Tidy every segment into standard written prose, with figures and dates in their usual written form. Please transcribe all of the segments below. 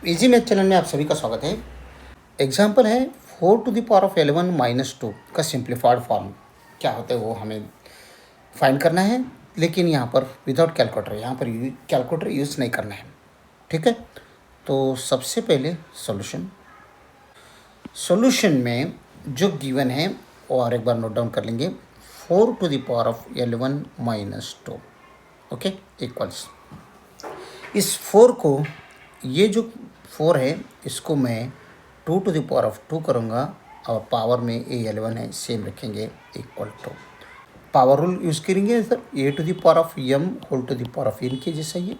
Easy math channel में आप सभी का स्वागत है। एग्जाम्पल है 4⁻11 - 2 का सिंप्लीफाइड फॉर्म क्या होता है वो हमें फाइंड करना है, लेकिन यहाँ पर विदाउट कैलकुलेटर, यहाँ पर कैलकुलेटर यूज़ नहीं करना है। ठीक है, तो सबसे पहले सॉल्यूशन में जो गिवन है वो और एक बार नोट डाउन कर लेंगे। 4⁻11 - 2 ओके इक्वल्स इस 4 को, ये जो 4 है इसको मैं 2⁻² करूँगा और पावर में ये 11 है सेम रखेंगे equal to power rule use करेंगे सर। a⁻m के जैसा ये,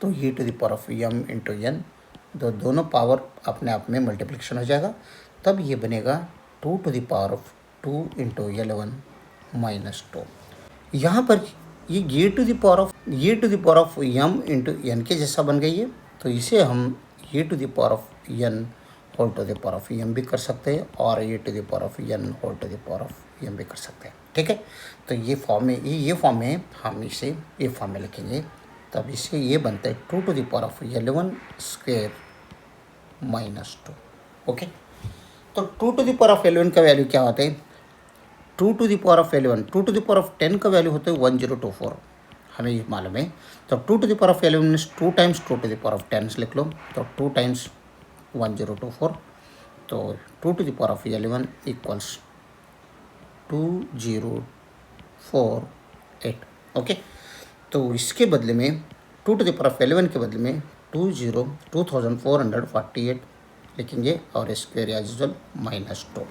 तो a⁻m इंटू n दोनों पावर अपने आप में मल्टीप्लिकेशन हो जाएगा, तब ये बनेगा 2⁻² इंटू 11 - 2। यहाँ पर ये a⁻m इंटू n के जैसा बन गई है, तो इसे हम a⁻n भी कर सकते हैं और a⁻n भी कर सकते हैं। ठीक है, तो ये फॉर्म में ये फॉर्म में हम इसे ये फॉर्म में लिखेंगे, तब इसे ये बनता है 2⁻11² - 2। ओके, तो 2⁻11 का वैल्यू क्या होता है? 2⁻10 का वैल्यू होता है 1024, हमें ये मालूम है। तो 2⁻11 मीन्स 2 टाइम्स 2⁻10 लिख लो, तो 2 टाइम्स 1024, तो 2⁻11 इक्वल्स 2048। ओके, तो इसके बदले में 2⁻11 के बदले में 2448 लिखेंगे और स्क्वेयर एज यूजुअल -2।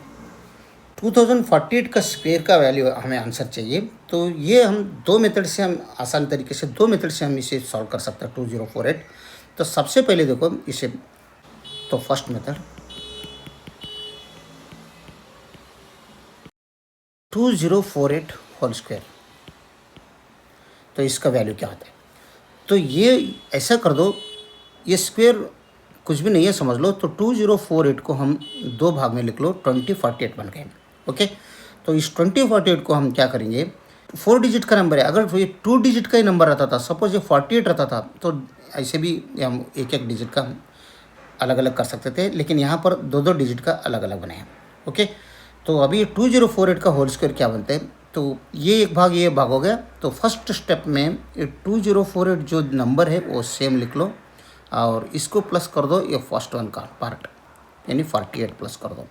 2048 का स्क्वेयर का वैल्यू हमें आंसर चाहिए, तो ये हम दो मेथड से हम आसान तरीके से हम इसे सॉल्व कर सकते हैं 2048। तो सबसे पहले देखो इसे, तो फर्स्ट मेथड 2048 होल स्क्वायर, तो इसका वैल्यू क्या होता है? तो ये ऐसा कर दो, ये स्क्वायर कुछ भी नहीं है समझ लो, तो 2048 को हम दो भाग में लिख लो, 2048 बन गए। ओके, तो इस 2048 को हम क्या करेंगे, 4 डिजिट का नंबर है, अगर ये 2 डिजिट का ही नंबर रहता था, सपोज ये 48 रहता था, तो ऐसे भी हम एक एक डिजिट का अलग अलग कर सकते थे, लेकिन यहाँ पर दो दो डिजिट का अलग अलग बनाए। ओके, तो अभी 2048 का होल स्क्वायर क्या बनता है, तो ये एक भाग हो गया। तो फर्स्ट स्टेप में ये 2048 जो नंबर है वो सेम लिख लो और इसको प्लस कर दो ये फर्स्ट वन का पार्ट, यानी 48 प्लस कर दो,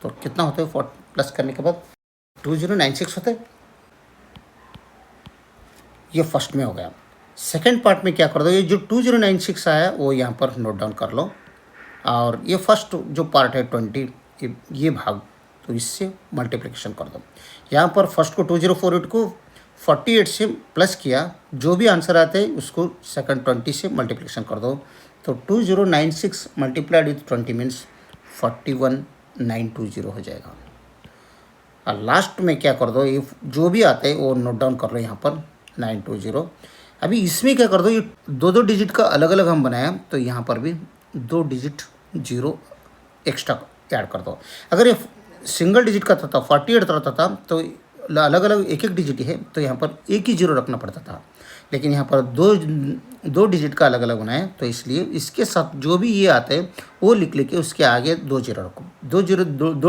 तो कितना होता है प्लस करने के बाद 2096 होता है। ये फर्स्ट में हो गया। सेकेंड पार्ट में क्या कर दो, ये जो 2096 आया वो यहाँ पर नोट डाउन कर लो, और ये फर्स्ट जो पार्ट है 20, ये भाग, तो इससे मल्टीप्लिकेशन कर दो। यहाँ पर फर्स्ट को 2048 को 48 से प्लस किया, जो भी आंसर आता है उसको सेकंड 20 से मल्टीप्लिकेशन कर दो, तो 2096 मल्टीप्लाइड विथ 20 मीन्स 41920 हो जाएगा। और लास्ट में क्या कर दो, ये जो भी आता है वो नोट डाउन कर लो यहाँ पर 920। अभी इसमें क्या कर दो, ये दो दो डिजिट का अलग अलग हम बनाया, तो यहाँ पर भी 2 डिजिट जीरो एक्स्ट्रा ऐड कर दो। अगर ये सिंगल डिजिट का था 48 रहता था, तो अलग अलग एक एक डिजिट है, तो यहाँ पर एक ही जीरो रखना पड़ता था, लेकिन यहाँ पर दो डिजिट का अलग अलग बनाए, तो इसलिए इसके साथ जो भी ये आता है वो लिख लेके उसके आगे 2 जीरो रखो, दो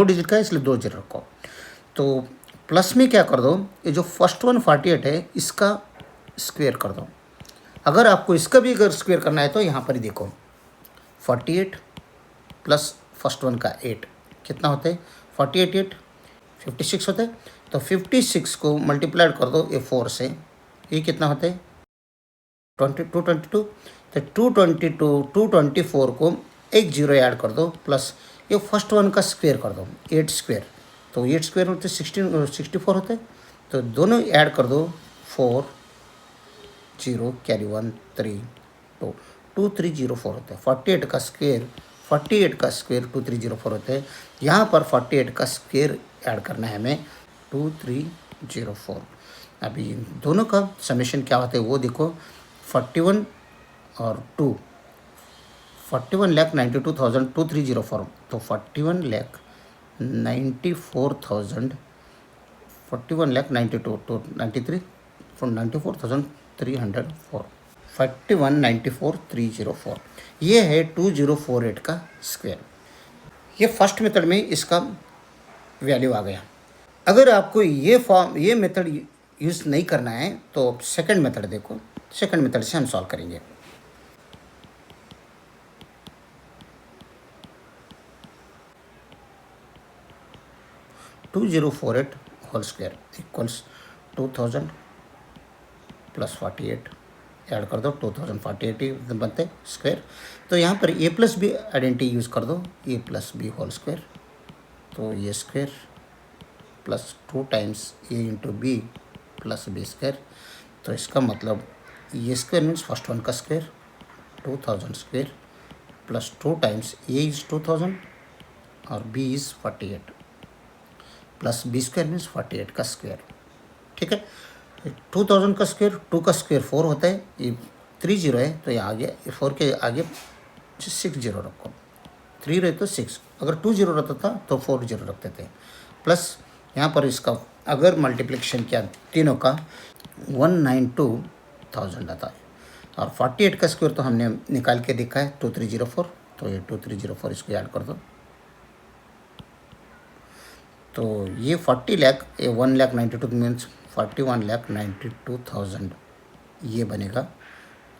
डिजिट का है इसलिए 2 जीरो रखो। तो प्लस में क्या कर दो, ये जो फर्स्ट वन 48 है इसका स्क्वेयर कर दो। अगर आपको इसका भी अगर स्क्वेयर करना है तो यहाँ पर ही देखो, 48 प्लस फर्स्ट वन का 8 कितना होता है, 48 56 होता है, तो 56 को मल्टीप्लाइड कर दो ये 4 से, ये कितना होता है 222, तो 224 को एक जीरो ऐड कर दो, प्लस ये फर्स्ट वन का स्क्वेयर कर दो 8 स्क्वेयर, तो 8 स्क्वेयर होते 64 होते हैं, तो दोनों ऐड कर दो 4 0 कैरी 1 3 2 2304 होते हैं। 48 का स्क्वेयर 2304 होते हैं। यहाँ पर 48 का स्क्वेयर ऐड करना है हमें 2304। अभी दोनों का समेशन क्या होता है वो देखो, 41 और 2, 41,92,2304, तो 41,94,000 41,92 to 93 from 94,304। 4194,304 ये है 2048 का स्क्वायर। ये फर्स्ट मेथड में इसका वैल्यू आ गया। अगर आपको ये मेथड यूज़ नहीं करना है तो सेकंड मेथड देखो, सेकंड मेथड से हम सॉल्व करेंगे। Two 2048 whole square equals 2000 plus 48 add कर दो, 2048 बनते स्क्वायर। तो यहाँ पर A plus B identity use कर दो, A plus B whole square, तो ये square plus 2 times A into B plus B square. तो इसका मतलब ये स्क्वायर मीन्स फर्स्ट वन का square 2000 square plus 2 times A is 2000 और B is 48 plus B square means 48 का स्क्वायर। ठीक है, 2000 का स्क्वायर, 2 का स्क्वायर 4 होता है, ये 30 है तो ये आगे 4 के आगे 60 रखो, 3 रहे तो 6, अगर 20 रहता था तो 40 रखते थे। प्लस यहाँ पर इसका अगर मल्टीप्लिकेशन किया तीनों का 192,000 आता है, और 48 का स्क्वायर तो हमने निकाल के देखा है 2304, तो ये 2304 इसको ऐड कर दो, तो ये 40 लाख, ये 1,92,000 मीन्स 41,92,000 ये बनेगा।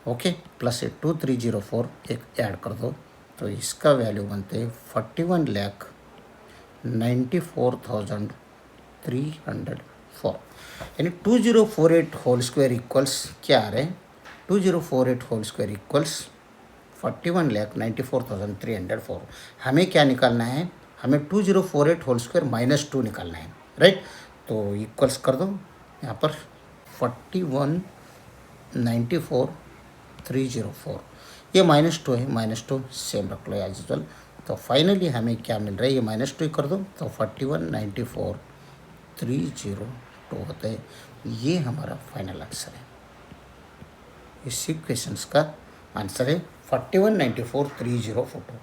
ओके, प्लस ये 2304 एक ऐड कर दो, तो इसका वैल्यू बनते 41,94,304, यानी 2048 होल स्क्वायर इक्वल्स क्या आ रहे हैं, 2048 होल स्क्वायर इक्वल्स 41,94,304। हमें क्या निकालना है, हमें 2048 होल स्क्वायर माइनस 2 निकालना है, राइट। तो इक्वल्स कर दो यहाँ पर 41,94,304, ये -2 है, -2 सेम रख लो एज यूजुअल। तो फाइनली हमें क्या मिल रहा है, ये -2 कर दो तो 41,94,302 होता है। ये हमारा फाइनल आंसर है, इसी क्वेश्चंस का आंसर है 41,94,304।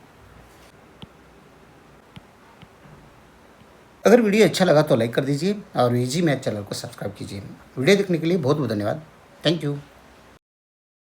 अगर वीडियो अच्छा लगा तो लाइक कर दीजिए और इजी मैथ चैनल को सब्सक्राइब कीजिए। वीडियो देखने के लिए बहुत बहुत धन्यवाद। Thank you.